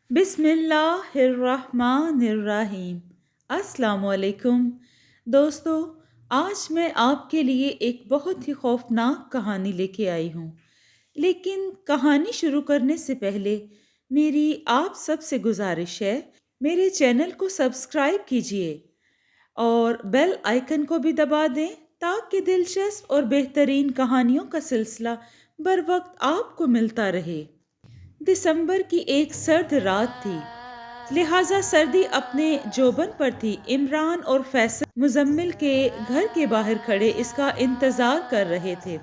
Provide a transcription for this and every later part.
بسم اللہ الرحمن الرحیم۔ السلام علیکم دوستو، آج میں آپ کے لیے ایک بہت ہی خوفناک کہانی لے کے آئی ہوں، لیکن کہانی شروع کرنے سے پہلے میری آپ سب سے گزارش ہے، میرے چینل کو سبسکرائب کیجئے اور بیل آئیکن کو بھی دبا دیں تاکہ دلچسپ اور بہترین کہانیوں کا سلسلہ بر وقت آپ کو ملتا رہے۔ دسمبر کی ایک سرد رات تھی، لہٰذا سردی اپنے جوبن پر تھی۔ عمران اور فیصل مزمل کے گھر کے باہر کھڑے اس کا انتظار کر رہے تھے۔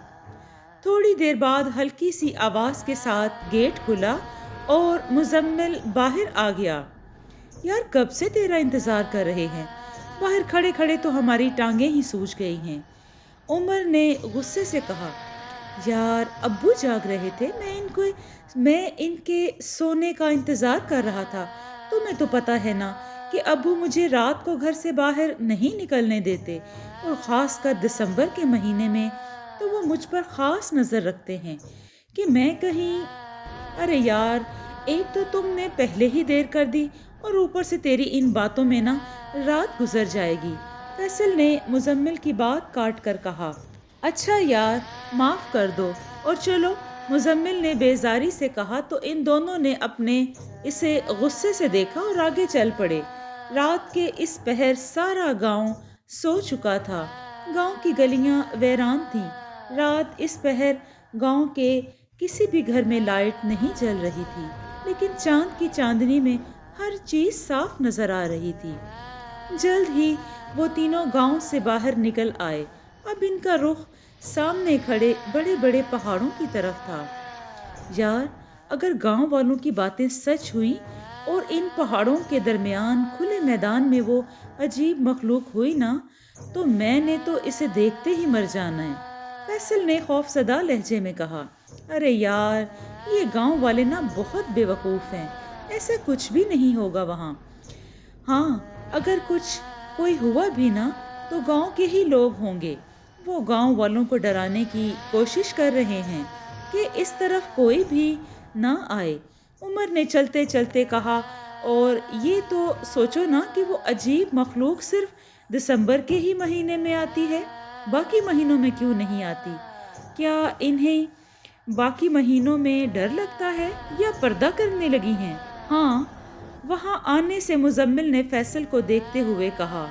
تھوڑی دیر بعد ہلکی سی آواز کے ساتھ گیٹ کھلا اور مزمل باہر آ گیا۔ یار، کب سے تیرا انتظار کر رہے ہیں، باہر کھڑے کھڑے تو ہماری ٹانگیں ہی سوج گئی ہیں، عمر نے غصے سے کہا۔ یار، ابو جاگ رہے تھے، میں ان کے سونے کا انتظار کر رہا تھا۔ تمہیں تو پتہ ہے نا کہ ابو مجھے رات کو گھر سے باہر نہیں نکلنے دیتے، اور خاص کر دسمبر کے مہینے میں تو وہ مجھ پر خاص نظر رکھتے ہیں کہ میں کہیں… ارے یار، ایک تو تم نے پہلے ہی دیر کر دی اور اوپر سے تیری ان باتوں میں نا رات گزر جائے گی، فیصل نے مزمل کی بات کاٹ کر کہا۔ اچھا یار، معاف کر دو اور چلو، مزمل نے بیزاری سے کہا تو ان دونوں نے اپنے اسے غصے سے دیکھا اور آگے چل پڑے۔ رات کے اس پہر سارا گاؤں سو چکا تھا، گاؤں کی گلیاں ویران تھیں۔ رات اس پہر گاؤں کے کسی بھی گھر میں لائٹ نہیں جل رہی تھی، لیکن چاند کی چاندنی میں ہر چیز صاف نظر آ رہی تھی۔ جلد ہی وہ تینوں گاؤں سے باہر نکل آئے۔ اب ان کا رخ سامنے کھڑے بڑے بڑے پہاڑوں کی طرف تھا۔ یار، اگر گاؤں والوں کی باتیں سچ ہوئیں اور ان پہاڑوں کے درمیان کھلے میدان میں وہ عجیب مخلوق ہوئی نا، تو میں نے تو اسے دیکھتے ہی مر جانا ہے، فیصل نے خوفزدہ لہجے میں کہا۔ ارے یار، یہ گاؤں والے نا بہت بے وقوف ہیں، ایسا کچھ بھی نہیں ہوگا وہاں۔ ہاں، اگر کوئی ہوا بھی نا تو گاؤں کے ہی لوگ ہوں گے، وہ گاؤں والوں کو ڈرانے کی کوشش کر رہے ہیں کہ اس طرف کوئی بھی نہ آئے، عمر نے چلتے چلتے کہا۔ اور یہ تو سوچو نا کہ وہ عجیب مخلوق صرف دسمبر کے ہی مہینے میں آتی ہے، باقی مہینوں میں کیوں نہیں آتی؟ کیا انہیں باقی مہینوں میں ڈر لگتا ہے یا پردہ کرنے لگی ہیں؟ ہاں، وہاں آنے سے مزمل نے فیصل کو دیکھتے ہوئے کہا۔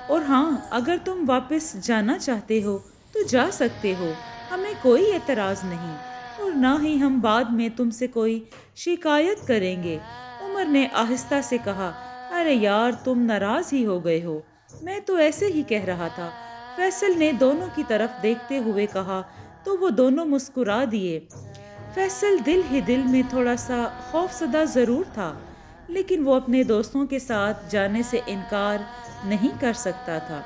اور ہاں، اگر تم واپس جانا چاہتے ہو تو جا سکتے ہو، ہمیں کوئی اعتراض نہیں، اور نہ ہی ہم بعد میں تم سے کوئی شکایت کریں گے، عمر نے آہستہ سے کہا۔ ارے یار، تم ناراض ہی ہو گئے ہو، میں تو ایسے ہی کہہ رہا تھا، فیصل نے دونوں کی طرف دیکھتے ہوئے کہا تو وہ دونوں مسکرا دیے۔ فیصل دل ہی دل میں تھوڑا سا خوفزدہ ضرور تھا، لیکن وہ اپنے دوستوں کے ساتھ جانے سے انکار نہیں کر سکتا تھا،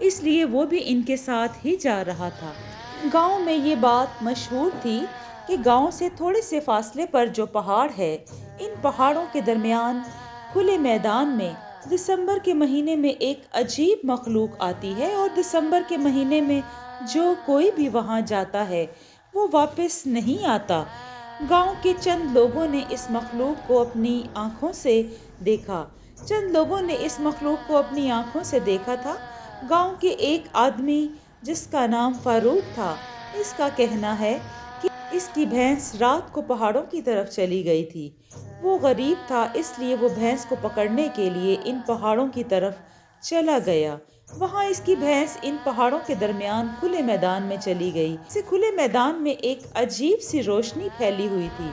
اس لیے وہ بھی ان کے ساتھ ہی جا رہا تھا۔ گاؤں میں یہ بات مشہور تھی کہ گاؤں سے تھوڑے سے فاصلے پر جو پہاڑ ہے، ان پہاڑوں کے درمیان کھلے میدان میں دسمبر کے مہینے میں ایک عجیب مخلوق آتی ہے، اور دسمبر کے مہینے میں جو کوئی بھی وہاں جاتا ہے وہ واپس نہیں آتا۔ گاؤں کے چند لوگوں نے اس مخلوق کو اپنی آنکھوں سے دیکھا تھا۔ گاؤں کے ایک آدمی جس کا نام فاروق تھا، اس کا کہنا ہے کہ اس کی بھینس رات کو پہاڑوں کی طرف چلی گئی تھی۔ وہ غریب تھا، اس لیے وہ بھینس کو پکڑنے کے لیے ان پہاڑوں کی طرف چلا گیا۔ وہاں اس کی بھینس ان پہاڑوں کے درمیان کھلے میدان میں چلی گئی۔ اس کھلے میدان میں ایک عجیب سی روشنی پھیلی ہوئی تھی۔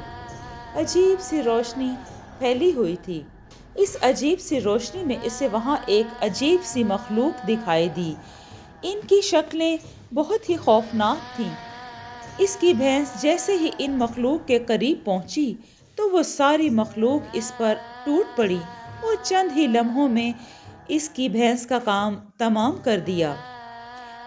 اس عجیب سی روشنی میں اسے وہاں ایک عجیب سی مخلوق دکھائی دی۔ ان کی شکلیں بہت ہی خوفناک تھیں۔ اس کی بھینس جیسے ہی ان مخلوق کے قریب پہنچی تو وہ ساری مخلوق اس پر ٹوٹ پڑی اور چند ہی لمحوں میں اس کی بھینس کا کام تمام کر دیا۔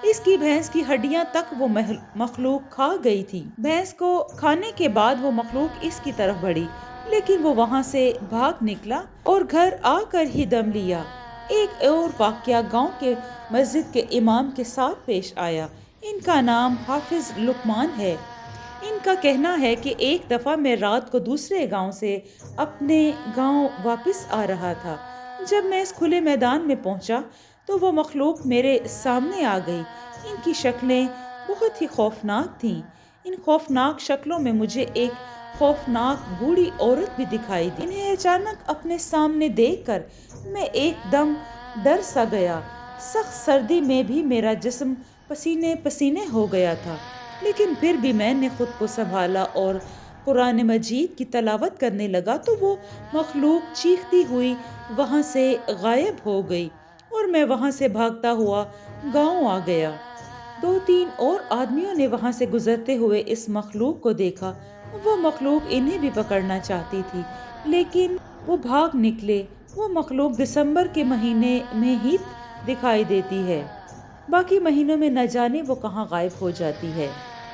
اس کی بھینس کی ہڈیاں تک وہ مخلوق کھا گئی تھی۔ بھینس کو کھانے کے بعد وہ مخلوق اس کی طرف بڑھی، لیکن وہ وہاں سے بھاگ نکلا اور گھر آ کر ہی دم لیا۔ ایک اور واقعہ گاؤں کے مسجد کے امام کے ساتھ پیش آیا۔ ان کا نام حافظ لقمان ہے۔ ان کا کہنا ہے کہ ایک دفعہ میں رات کو دوسرے گاؤں سے اپنے گاؤں واپس آ رہا تھا۔ جب میں اس کھلے میدان میں پہنچا تو وہ مخلوق میرے سامنے آ گئی۔ ان کی شکلیں بہت ہی خوفناک تھیں۔ ان خوفناک شکلوں میں مجھے ایک خوفناک بوڑھی عورت بھی دکھائی دی۔ انہیں اچانک اپنے سامنے دیکھ کر میں ایک دم ڈر سا گیا۔ سخت سردی میں بھی میرا جسم پسینے پسینے ہو گیا تھا، لیکن پھر بھی میں نے خود کو سنبھالا اور قرآن مجید کی تلاوت کرنے لگا تو وہ مخلوق چیختی ہوئی وہاں سے غائب ہو گئی اور میں وہاں سے بھاگتا ہوا گاؤں آ گیا۔ 2-3 اور آدمیوں نے وہاں سے گزرتے ہوئے اس مخلوق کو دیکھا۔ وہ مخلوق انہیں بھی پکڑنا چاہتی تھی، لیکن وہ بھاگ نکلے۔ وہ مخلوق دسمبر کے مہینے میں ہی دکھائی دیتی ہے، باقی مہینوں میں نہ جانے وہ کہاں غائب ہو جاتی ہے۔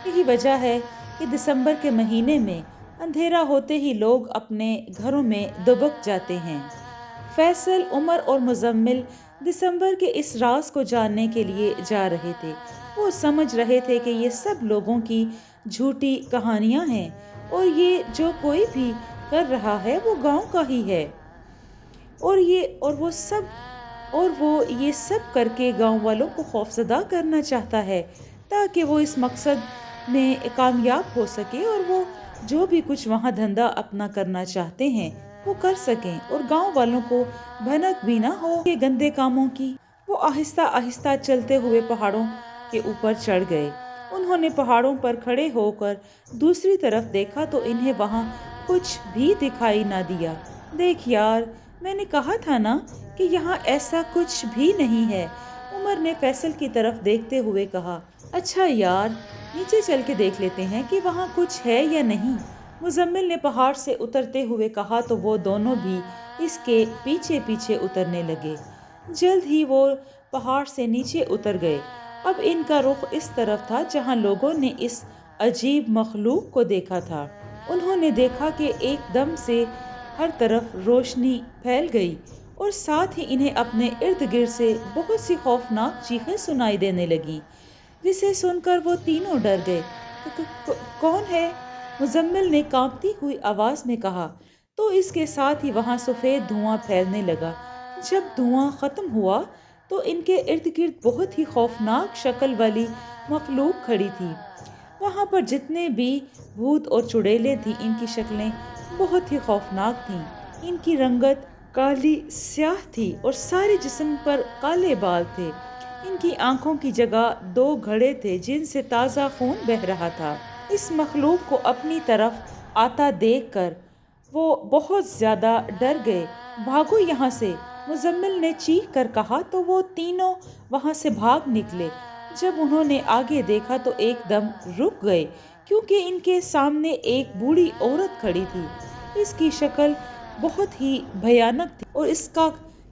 یہی وجہ ہے کہ دسمبر کے مہینے میں اندھیرا ہوتے ہی لوگ اپنے گھروں میں دبک جاتے ہیں۔ فیصل، عمر اور مزمل دسمبر کے اس راز کو جاننے کے لیے جا رہے تھے۔ وہ سمجھ رہے تھے کہ یہ سب لوگوں کی جھوٹی کہانیاں ہیں اور یہ جو کوئی بھی کر رہا ہے وہ گاؤں کا ہی ہے، اور وہ یہ سب کر کے گاؤں والوں کو خوفزدہ کرنا چاہتا ہے تاکہ وہ اس مقصد میں کامیاب ہو سکے اور وہ جو بھی کچھ وہاں دھندا اپنا کرنا چاہتے ہیں وہ کر سکیں اور گاؤں والوں کو بھنک بھی نہ ہو کہ گندے کاموں کی۔ وہ آہستہ آہستہ چلتے ہوئے پہاڑوں کے اوپر چڑھ گئے۔ انہوں نے پہاڑوں پر کھڑے ہو کر دوسری طرف دیکھا تو انہیں وہاں کچھ بھی دکھائی نہ دیا۔ دیکھ یار، میں نے کہا تھا نا کہ یہاں ایسا کچھ بھی نہیں ہے، عمر نے فیصل کی طرف دیکھتے ہوئے کہا۔ اچھا یار، نیچے چل کے دیکھ لیتے ہیں کہ وہاں کچھ ہے یا نہیں، مزمل نے پہاڑ سے اترتے ہوئے کہا تو وہ دونوں بھی اس کے پیچھے پیچھے اترنے لگے۔ جلد ہی وہ پہاڑ سے نیچے اتر گئے۔ اب ان کا رخ اس طرف تھا جہاں لوگوں نے اس عجیب مخلوق کو دیکھا تھا۔ انہوں نے دیکھا کہ ایک دم سے ہر طرف روشنی پھیل گئی اور ساتھ ہی انہیں اپنے ارد گرد سے بہت سی خوفناک چیخیں سنائی دینے لگیں، جسے سن کر وہ تینوں ڈر گئے۔ کون ہے؟ مزمل نے کانپتی ہوئی آواز میں کہا تو اس کے ساتھ ہی وہاں سفید دھواں پھیلنے لگا۔ جب دھواں ختم ہوا تو ان کے ارد گرد بہت ہی خوفناک شکل والی مخلوق کھڑی تھی۔ وہاں پر جتنے بھی بھوت اور چڑیلیں تھیں ان کی شکلیں بہت ہی خوفناک تھیں۔ ان کی رنگت کالی سیاہ تھی اور سارے جسم پر کالے بال تھے۔ ان کی آنکھوں کی جگہ 2 گھڑے تھے جن سے تازہ خون بہہ رہا تھا۔ اس مخلوق کو اپنی طرف آتا دیکھ کر وہ بہت زیادہ ڈر گئے۔ بھاگو یہاں سے، مزمل نے چیخ کر کہا تو وہ تینوں وہاں سے بھاگ نکلے۔ جب انہوں نے آگے دیکھا تو ایک دم رک گئے کیونکہ ان کے سامنے ایک بوڑھی عورت کھڑی تھی۔ اس کی شکل بہت ہی بھیانک تھی اور اس کا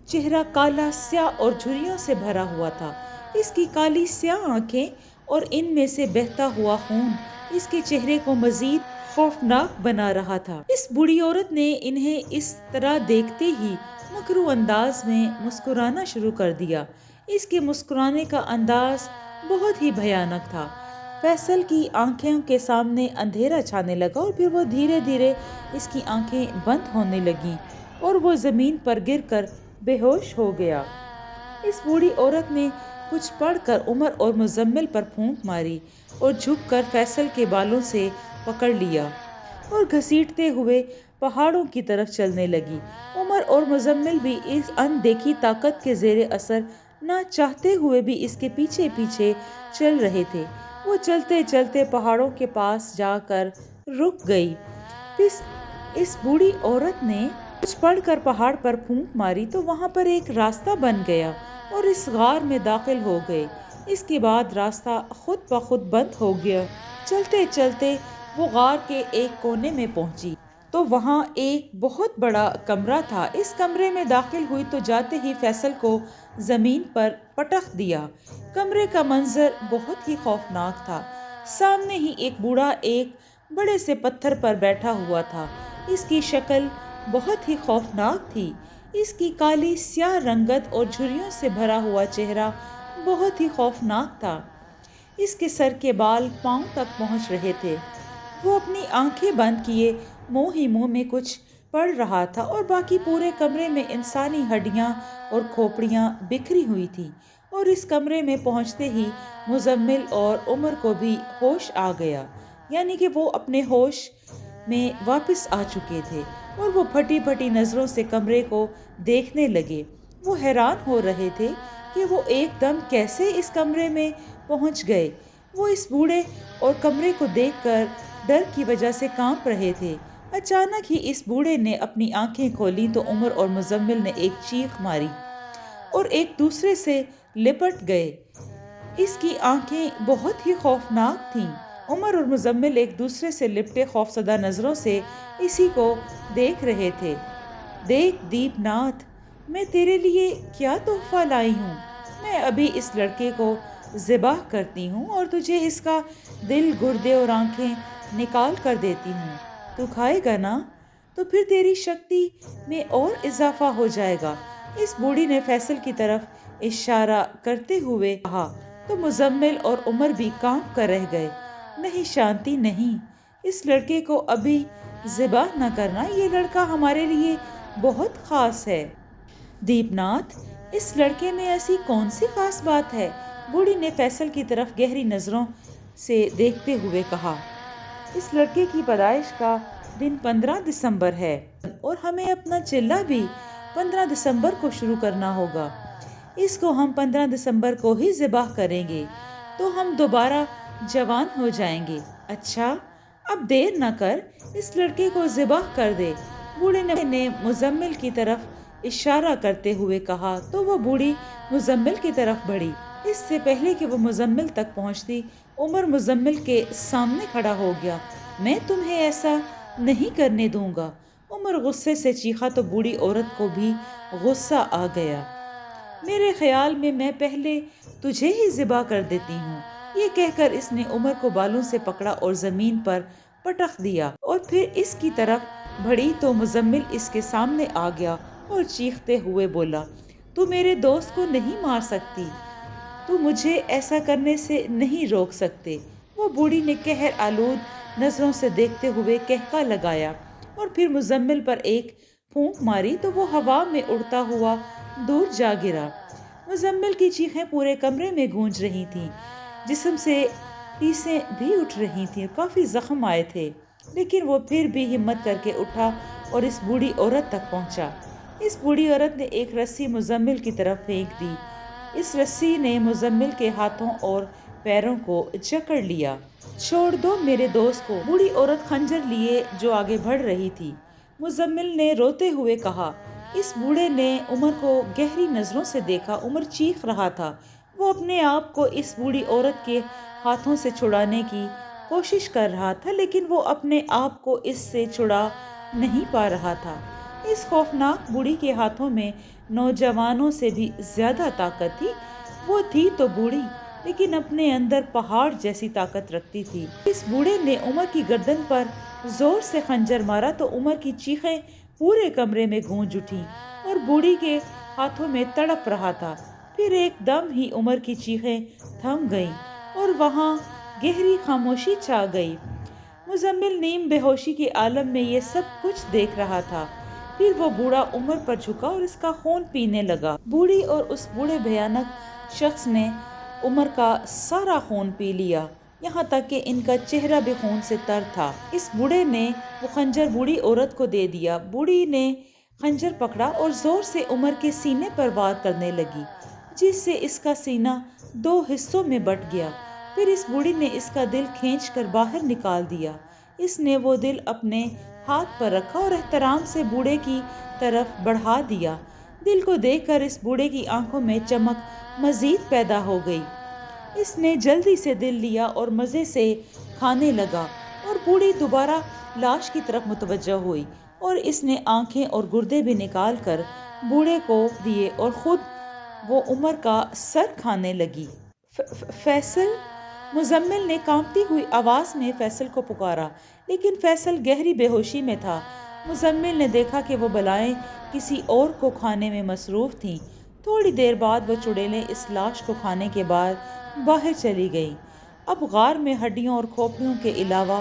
چہرہ کالا سیاہ اور جھریوں سے بھرا ہوا تھا۔ اس کی کالی سیاہ آنکھیں اور ان میں سے بہتا ہوا خون اس کے چہرے کو مزید خوفناک بنا رہا تھا۔ اس بوڑھی عورت نے انہیں اس طرح دیکھتے ہی مکرو انداز میں مسکرانا شروع کر دیا۔ اس کے مسکرانے کا انداز بہت ہی بھیانک تھا۔ فیصل کی آنکھوں کے سامنے اندھیرا چھانے لگا اور پھر وہ دھیرے دھیرے اس کی آنکھیں بند ہونے لگیں اور وہ زمین پر گر کر بے ہوش ہو گیا۔ اس بوڑھی عورت نے کچھ پڑھ کر عمر اور مزمل پر پھونک ماری اور جھک کر فیصل کے بالوں سے پکڑ لیا اور گھسیٹتے ہوئے پہاڑوں کی طرف چلنے لگی۔ عمر اور مزمل بھی اس ان دیکھی طاقت کے زیر اثر نہ چاہتے ہوئے بھی اس کے پیچھے پیچھے چل رہے تھے۔ وہ چلتے چلتے پہاڑوں کے پاس جا کر رک گئی۔ پھر اس بوڑھی عورت نے کچھ پڑھ کر پہاڑ پر پھونک ماری تو وہاں پر ایک راستہ بن گیا اور اس غار میں داخل ہو گئے۔ اس کے بعد راستہ خود بخود بند ہو گیا۔ چلتے چلتے وہ غار کے ایک کونے میں پہنچی تو وہاں ایک بہت بڑا کمرہ تھا۔ اس کمرے میں داخل ہوئی تو جاتے ہی فیصل کو زمین پر پٹخ دیا۔ کمرے کا منظر بہت ہی خوفناک تھا۔ سامنے ہی ایک بوڑھا ایک بڑے سے پتھر پر بیٹھا ہوا تھا۔ اس کی شکل بہت ہی خوفناک تھی۔ اس کی کالی سیاہ رنگت اور جھریوں سے بھرا ہوا چہرہ بہت ہی خوفناک تھا۔ اس کے سر کے بال پاؤں تک پہنچ رہے تھے۔ وہ اپنی آنکھیں بند کیے منہ ہی منہ میں کچھ پڑھ رہا تھا اور باقی پورے کمرے میں انسانی ہڈیاں اور کھوپڑیاں بکھری ہوئی تھی، اور اس کمرے میں پہنچتے ہی مزمل اور عمر کو بھی ہوش آ گیا، یعنی کہ وہ اپنے ہوش میں واپس آ چکے تھے، اور وہ پھٹی پھٹی نظروں سے کمرے کو دیکھنے لگے۔ وہ حیران ہو رہے تھے کہ وہ ایک دم کیسے اس کمرے میں پہنچ گئے۔ وہ اس بوڑھے اور کمرے کو دیکھ کر ڈر کی وجہ سے کانپ رہے تھے۔ اچانک ہی اس بوڑھے نے اپنی آنکھیں کھولیں تو عمر اور مزمل نے ایک چیخ ماری اور ایک دوسرے سے لپٹ گئے۔ اس کی آنکھیں بہت ہی خوفناک تھیں۔ عمر اور مزمل ایک دوسرے سے لپٹے خوفزدہ نظروں سے اسی کو دیکھ رہے تھے۔ دیکھ دیپ ناتھ، میں تیرے لیے کیا تحفہ لائی ہوں۔ میں ابھی اس لڑکے کو ذبح کرتی ہوں اور تجھے اس کا دل، گردے اور آنکھیں نکال کر دیتی ہوں۔ تو کھائے گا نا؟ تو پھر تیری شکتی میں اور اضافہ ہو جائے گا۔ اس بوڑھی نے فیصل کی طرف اشارہ کرتے ہوئے کہا تو مزمل اور عمر بھی کانپ کر رہ گئے۔ نہیں شانتی، نہیں، اس لڑکے کو ابھی ذبح نہ کرنا، یہ لڑکا ہمارے لیے بہت خاص ہے۔ دیپ ناتھ، اس لڑکے میں ایسی کون سی خاص بات ہے؟ بوڑھی نے فیصل کی طرف گہری نظروں سے دیکھتے ہوئے کہا۔ اس لڑکے کی پیدائش کا دن 15 دسمبر ہے اور ہمیں اپنا چلہ بھی 15 دسمبر کو شروع کرنا ہوگا۔ اس کو ہم 15 دسمبر کو ہی ذبح کریں گے تو ہم دوبارہ جوان ہو جائیں گے۔ اچھا، اب دیر نہ کر، اس لڑکے کو ذبح کر دے۔ بوڑھے نے مزمل کی طرف اشارہ کرتے ہوئے کہا تو وہ بوڑھی مزمل کی طرف بڑھی۔ اس سے پہلے کہ وہ مزمل تک پہنچتی، عمر مزمل کے سامنے کھڑا ہو گیا۔ میں تمہیں ایسا نہیں کرنے دوں گا۔ عمر غصے سے چیخا تو بوڑھی عورت کو بھی غصہ آ گیا۔ میرے خیال میں پہلے تجھے ہی ذبح کر دیتی ہوں۔ یہ کہہ کر اس نے عمر کو بالوں سے پکڑا اور زمین پر پٹخ دیا اور پھر اس کی طرف بڑھی تو مزمل اس کے سامنے آ گیا اور چیختے ہوئے بولا، تو میرے دوست کو نہیں مار سکتی، تو مجھے ایسا کرنے سے نہیں روک سکتے۔ وہ بوڑھی نے قہر آلود نظروں سے دیکھتے ہوئے کہکا لگایا اور پھر مزمل پر ایک پھونک ماری تو وہ ہوا میں اڑتا ہوا دور جا گرا۔ مزمل کی چیخیں پورے کمرے میں گونج رہی تھیں، جسم سے ٹیسیں بھی اٹھ رہی تھیں، کافی زخم آئے تھے، لیکن وہ پھر بھی ہمت کر کے اٹھا اور اس بوڑھی عورت تک پہنچا۔ اس بوڑھی عورت نے ایک رسی مزمل کی طرف پھینک دی۔ اس رسی نے مزمل کے ہاتھوں اور پیروں کو جکڑ لیا۔ چھوڑ دو میرے دوست کو، بوڑھی عورت خنجر لیے جو آگے بڑھ رہی تھی۔ مزمل نے روتے ہوئے کہا۔ اس بوڑھے نے عمر کو گہری نظروں سے دیکھا۔ عمر چیخ رہا تھا، وہ اپنے آپ کو اس بوڑھی عورت کے ہاتھوں سے چھڑانے کی کوشش کر رہا تھا، لیکن وہ اپنے آپ کو اس سے چھڑا نہیں پا رہا تھا۔ اس خوفناک بوڑھی کے ہاتھوں میں نوجوانوں سے بھی زیادہ طاقت تھی۔ وہ تھی تو بوڑھی، لیکن اپنے اندر پہاڑ جیسی طاقت رکھتی تھی۔ اس بوڑھے نے عمر کی گردن پر زور سے خنجر مارا تو عمر کی چیخیں پورے کمرے میں گونج اٹھیں اور بوڑھی کے ہاتھوں میں تڑپ رہا تھا۔ پھر ایک دم ہی عمر کی چیخیں تھم گئیں اور وہاں گہری خاموشی چھا گئی۔ مزمل نیم بے ہوشی کے عالم میں یہ سب کچھ دیکھ رہا تھا۔ پھر وہ بوڑھا عمر پر جھکا اور اس کا خون پینے لگا۔ بوڑھی اور اس بوڑھے بھیانک شخص نے عمر کا سارا خون پی لیا، یہاں تک کہ ان کا چہرہ بھی خون سے تر تھا۔ اس بوڑھے نے وہ خنجر بوڑھی عورت کو دے دیا۔ بوڑھی نے خنجر پکڑا اور زور سے عمر کے سینے پر وار کرنے لگی، جس سے اس کا سینہ 2 حصوں میں بٹ گیا۔ پھر اس بوڑھی نے اس کا دل کھینچ کر باہر نکال دیا۔ اس نے وہ دل اپنے ہاتھ پر رکھا اور احترام سے بوڑھے کی طرف بڑھا دیا۔ دل کو دیکھ کر اس بوڑھے کی آنکھوں میں چمک مزید پیدا ہو گئی۔ اس نے جلدی سے دل لیا اور مزے سے کھانے لگا، اور بوڑھی دوبارہ لاش کی طرف متوجہ ہوئی اور اس نے آنکھیں اور گردے بھی نکال کر بوڑھے کو دیے اور خود وہ عمر کا سر کھانے لگی۔ فیصل! مزمل نے کانپتی ہوئی آواز میں فیصل کو پکارا، لیکن فیصل گہری بے ہوشی میں تھا۔ مزمل نے دیکھا کہ وہ بلائیں کسی اور کو کھانے میں مصروف تھیں۔ تھوڑی دیر بعد وہ چڑیلیں اس لاش کو کھانے کے بعد باہر چلی گئیں۔ اب غار میں ہڈیوں اور کھوپڑیوں کے علاوہ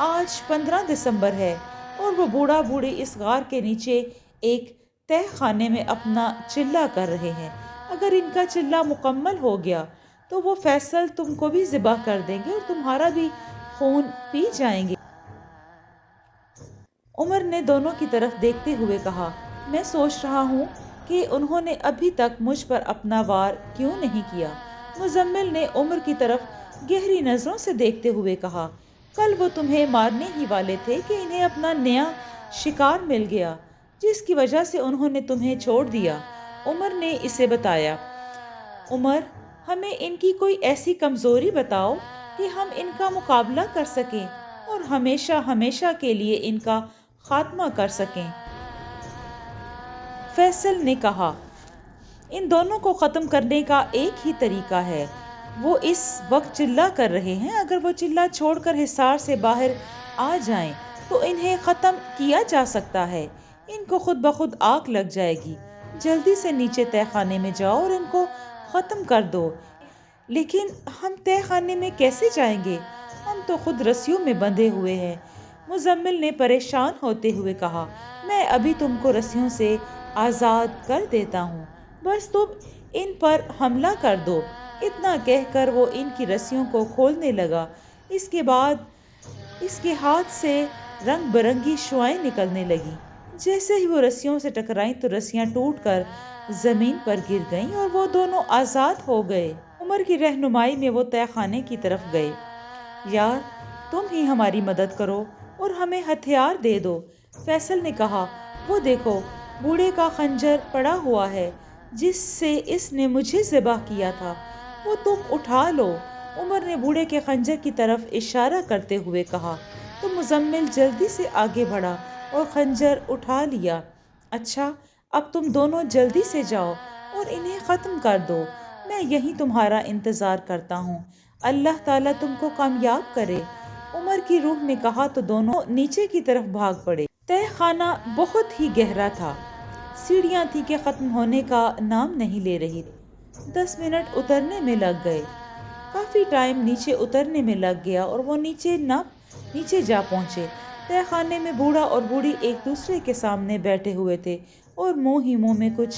آج 15 دسمبر ہے اور وہ بوڑھا بوڑھی اس غار کے نیچے ایک تہ خانے میں اپنا چلہ کر رہے ہیں۔ اگر ان کا چلہ مکمل ہو گیا تو وہ فیصل تم کو بھی ذبح کر دیں گے اور تمہارا بھی خون پی جائیں گے۔ عمر نے دونوں کی طرف دیکھتے ہوئے کہا، میں سوچ رہا ہوں کہ انہوں نے ابھی تک مجھ پر اپنا وار کیوں نہیں کیا۔ مزمل نے عمر کی طرف گہری نظروں سے دیکھتے ہوئے کہا، کل وہ تمہیں مارنے ہی والے تھے کہ انہیں اپنا نیا شکار مل گیا جس کی وجہ سے انہوں نے تمہیں چھوڑ دیا۔ عمر نے اسے بتایا، عمر ہمیں ان کی کوئی ایسی کمزوری بتاؤ کہ ہم ان کا مقابلہ کر سکیں اور ہمیشہ ہمیشہ کے لیے ان کا خاتمہ کر سکیں۔ فیصل نے کہا، ان دونوں کو ختم کرنے کا ایک ہی طریقہ ہے۔ وہ اس وقت چلہ کر رہے ہیں، اگر وہ چلہ چھوڑ کر حصار سے باہر آ جائیں تو انہیں ختم کیا جا سکتا ہے۔ ان کو خود بخود آگ لگ جائے گی۔ جلدی سے نیچے تہ خانے میں جاؤ اور ان کو ختم کر دو۔ لیکن ہم تہ خانے میں کیسے جائیں گے؟ ہم تو خود رسیوں میں بندھے ہوئے ہیں۔ مزمل نے پریشان ہوتے ہوئے کہا، میں ابھی تم کو رسیوں سے آزاد کر دیتا ہوں، بس تم ان پر حملہ کر دو۔ اتنا کہہ کر وہ ان کی رسیوں کو کھولنے لگا۔ اس کے بعد اس کے ہاتھ سے رنگ برنگی شعاعیں نکلنے لگیں۔ جیسے ہی وہ رسیوں سے ٹکرائیں تو رسیاں ٹوٹ کر زمین پر گر گئیں اور وہ دونوں آزاد ہو گئے۔ عمر کی رہنمائی میں وہ تہ خانے کی طرف گئے۔ یار تم ہی ہماری مدد کرو اور ہمیں ہتھیار دے دو، فیصل نے کہا۔ وہ دیکھو، بوڑھے کا خنجر پڑا ہوا ہے جس سے اس نے مجھے ذبح کیا تھا، وہ تم اٹھا لو۔ عمر نے بوڑھے کے خنجر کی طرف اشارہ کرتے ہوئے کہا تو مزمل جلدی سے آگے بڑھا اور خنجر اٹھا لیا۔ اچھا، اب تم دونوں جلدی سے جاؤ اور انہیں ختم کر دو، میں یہیں تمہارا انتظار کرتا ہوں۔ اللہ تعالیٰ تم کو کامیاب کرے، عمر کی روح نے کہا تو دونوں نیچے کی طرف بھاگ پڑے۔ تہ خانہ بہت ہی گہرا تھا، سیڑھیاں تھیں کہ ختم ہونے کا نام نہیں لے رہی۔ 10 منٹ اترنے میں لگ گئے، کافی ٹائم نیچے اترنے میں لگ گیا اور وہ نیچے جا پہنچے۔ تہ خانے میں بوڑھا اور بوڑھی ایک دوسرے کے سامنے بیٹھے ہوئے تھے اور منہ ہی منہ میں کچھ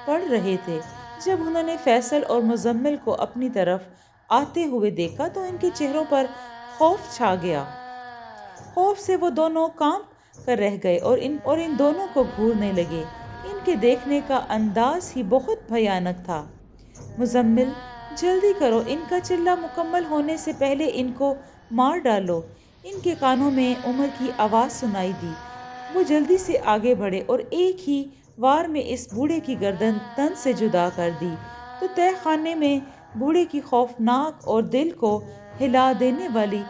پڑھ رہے تھے۔ جب انہوں نے فیصل اور مزمل کو اپنی طرف آتے ہوئے دیکھا تو ان کے چہروں پر خوف چھا گیا۔ خوف سے وہ دونوں کانپ کر رہ گئے اور ان دونوں کو گھورنے لگے۔ ان کے دیکھنے کا انداز ہی بہت بھیانک تھا۔ مزمل جلدی کرو، ان کا چلہ مکمل ہونے سے پہلے ان کو مار ڈالو۔ ان کے کانوں میں عمر کی آواز سنائی دی۔ وہ جلدی سے آگے بڑھے اور ایک ہی وار میں اس بوڑھے کی گردن تن سے جدا کر دی تو تہ خانے میں بوڑھے کی خوفناک اور دل کو ہلا دینے والی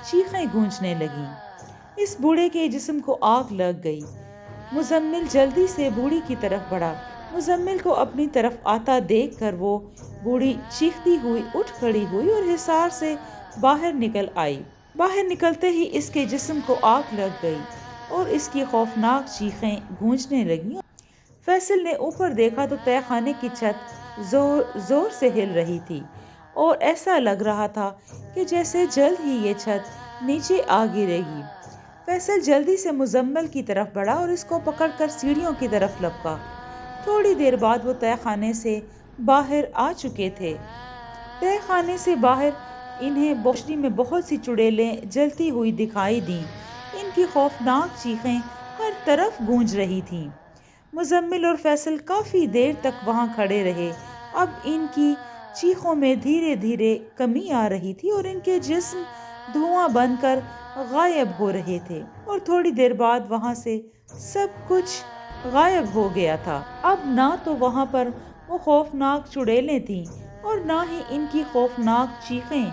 چیخیں گونجنے لگیں۔ اس بوڑھے کے جسم کو آگ لگ گئی۔ مزمل جلدی سے بوڑھی کی طرف بڑھا۔ مزمل کو اپنی طرف آتا دیکھ کر وہ بوڑھی چیختی ہوئی اٹھ کھڑی ہوئی اور حصار سے باہر نکل آئی۔ باہر نکلتے ہی اس کے جسم کو آگ لگ گئی اور اس کی خوفناک چیخیں گونجنے لگیں۔ فیصل نے اوپر دیکھا تو تہ خانے کی چھت زور سے ہل رہی تھی اور ایسا لگ رہا تھا کہ جیسے جلد ہی یہ چھت نیچے آ گرے گی۔ فیصل جلدی سے مزمل کی طرف بڑھا اور اس کو پکڑ کر سیڑھیوں کی طرف لپکا۔ تھوڑی دیر بعد وہ تہ خانے سے باہر آ چکے تھے۔ تہ خانے سے باہر انہیں روشنی میں بہت سی چڑیلیں جلتی ہوئی دکھائی دیں۔ ان کی خوفناک چیخیں ہر طرف گونج رہی تھیں۔ مزمل اور فیصل کافی دیر تک وہاں کھڑے رہے۔ اب ان کی چیخوں میں دھیرے دھیرے کمی آ رہی تھی اور ان کے جسم دھواں بن کر غائب ہو رہے تھے اور تھوڑی دیر بعد وہاں سے سب کچھ غائب ہو گیا تھا۔ اب نہ تو وہاں پر وہ خوفناک چڑیلیں تھیں اور نہ ہی ان کی خوفناک چیخیں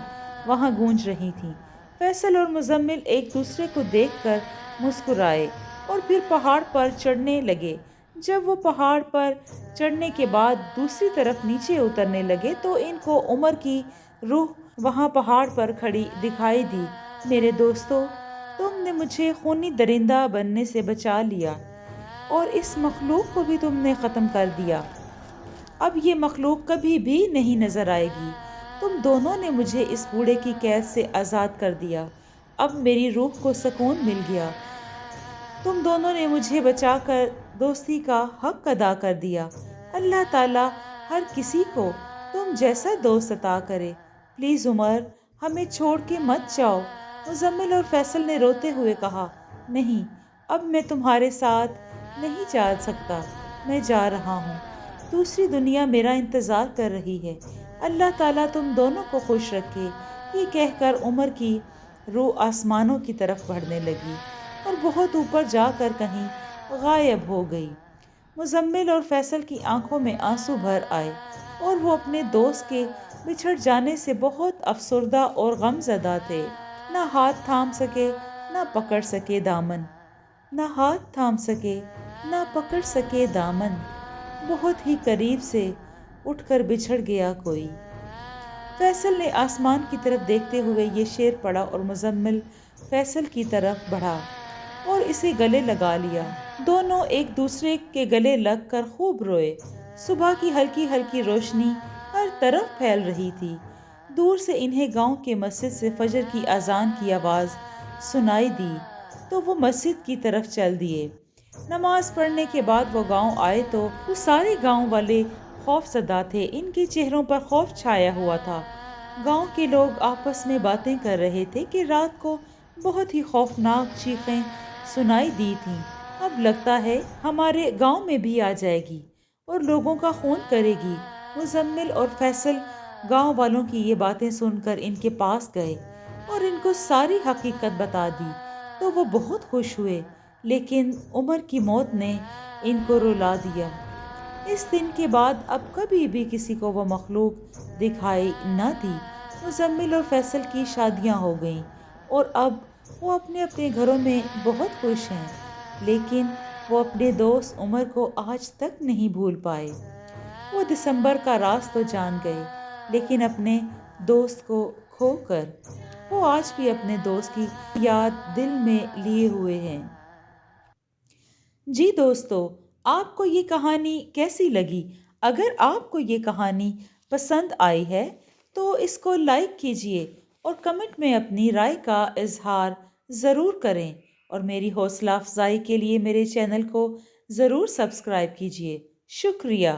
وہاں گونج رہی تھیں۔ فیصل اور مزمل ایک دوسرے کو دیکھ کر مسکرائے اور پھر پہاڑ پر چڑھنے لگے۔ جب وہ پہاڑ پر چڑھنے کے بعد دوسری طرف نیچے اترنے لگے تو ان کو عمر کی روح وہاں پہاڑ پر کھڑی دکھائی دی۔ میرے دوستو، تم نے مجھے خونی درندہ بننے سے بچا لیا اور اس مخلوق کو بھی تم نے ختم کر دیا۔ اب یہ مخلوق کبھی بھی نہیں نظر آئے گی۔ تم دونوں نے مجھے اس بوڑھے کی قید سے آزاد کر دیا۔ اب میری روح کو سکون مل گیا۔ تم دونوں نے مجھے بچا کر دوستی کا حق ادا کر دیا۔ اللہ تعالیٰ ہر کسی کو تم جیسا دوست عطا کرے۔ پلیز عمر، ہمیں چھوڑ کے مت جاؤ۔ مزمل اور فیصل نے روتے ہوئے کہا، نہیں، اب میں تمہارے ساتھ نہیں جا سکتا، میں جا رہا ہوں۔ دوسری دنیا میرا انتظار کر رہی ہے۔ اللہ تعالیٰ تم دونوں کو خوش رکھے۔ یہ کہہ کر عمر کی روح آسمانوں کی طرف بڑھنے لگی اور بہت اوپر جا کر کہیں غائب ہو گئی۔ مزمل اور فیصل کی آنکھوں میں آنسو بھر آئے اور وہ اپنے دوست کے بچھڑ جانے سے بہت افسردہ اور غم زدہ تھے۔ نہ ہاتھ تھام سکے نہ پکڑ سکے دامن، نہ ہاتھ تھام سکے نہ پکڑ سکے دامن، بہت ہی قریب سے اٹھ کر بچھڑ گیا کوئی۔ فیصل نے آسمان کی طرف دیکھتے ہوئے یہ شعر پڑھا اور مزمل فیصل کی طرف بڑھا اور اسے گلے لگا لیا۔ دونوں ایک دوسرے کے گلے لگ کر خوب روئے۔ صبح کی ہلکی ہلکی روشنی ہر طرف پھیل رہی تھی۔ دور سے انہیں گاؤں کے مسجد سے فجر کی اذان کی آواز سنائی دی تو وہ مسجد کی طرف چل دیے۔ نماز پڑھنے کے بعد وہ گاؤں آئے تو وہ سارے گاؤں والے خوف زدہ تھے۔ ان کے چہروں پر خوف چھایا ہوا تھا۔ گاؤں کے لوگ آپس میں باتیں کر رہے تھے کہ رات کو بہت ہی خوفناک چیخیں سنائی دی تھیں۔ اب لگتا ہے ہمارے گاؤں میں بھی آ جائے گی اور لوگوں کا خون کرے گی۔ مزمل اور فیصل گاؤں والوں کی یہ باتیں سن کر ان کے پاس گئے اور ان کو ساری حقیقت بتا دی تو وہ بہت خوش ہوئے، لیکن عمر کی موت نے ان کو رلا دیا۔ اس دن کے بعد اب کبھی بھی کسی کو وہ مخلوق دکھائی نہ دی۔ مزمل اور فیصل کی شادیاں ہو گئیں اور اب وہ اپنے اپنے گھروں میں بہت خوش ہیں، لیکن وہ اپنے دوست عمر کو آج تک نہیں بھول پائے۔ وہ دسمبر کا راز تو جان گئے، لیکن اپنے دوست کو کھو کر وہ آج بھی اپنے دوست کی یاد دل میں لیے ہوئے ہیں۔ جی دوستو، آپ کو یہ کہانی کیسی لگی؟ اگر آپ کو یہ کہانی پسند آئی ہے تو اس کو لائک کیجئے اور کمنٹ میں اپنی رائے کا اظہار ضرور کریں، اور میری حوصلہ افزائی کے لیے میرے چینل کو ضرور سبسکرائب کیجئے۔ شکریہ۔